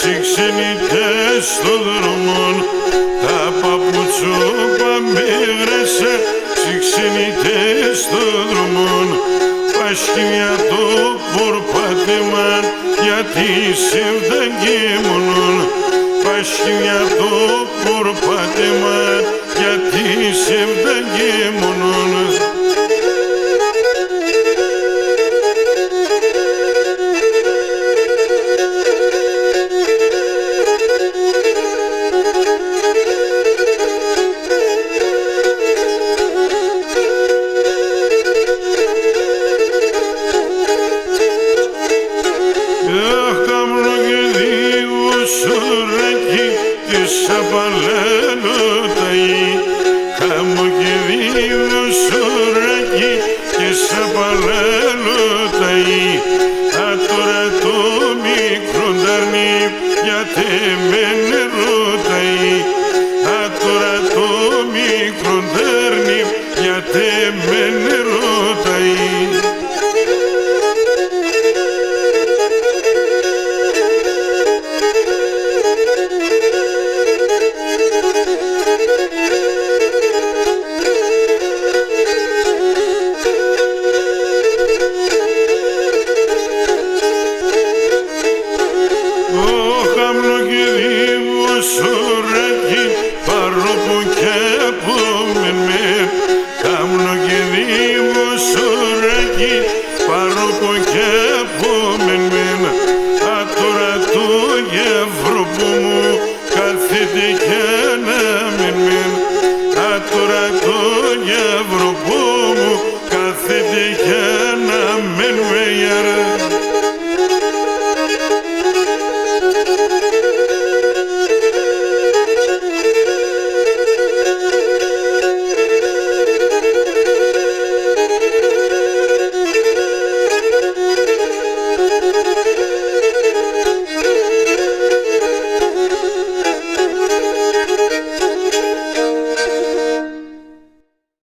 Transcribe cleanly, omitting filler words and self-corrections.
ξενιτές στο δρόμο, τα παπουτσούπα μίγρεσε, ξενιτές στο δρόμο, πασκημιά το πορπάτημα, γιατί σεβδαγγί μόνον, πασκημιά το πορπάτημα, γιατί σεβδαγγί μόνον. Σαπαλένο ταΐ, χάμω και δύο σωράκι και σαπαλένο ταΐ. Α, τώρα το μικρό νταρνί, γιατί με